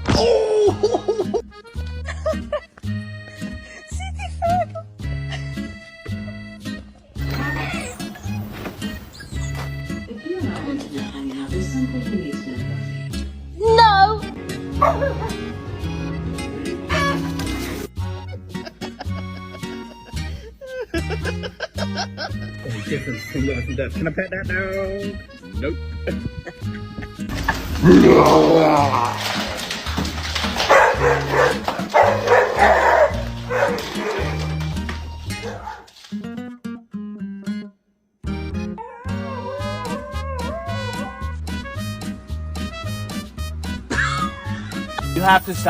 Oh! If you're not wanted to hang out with something you need to know. No! Different from life and death. Can I pet that dog? Nope. You have to stop.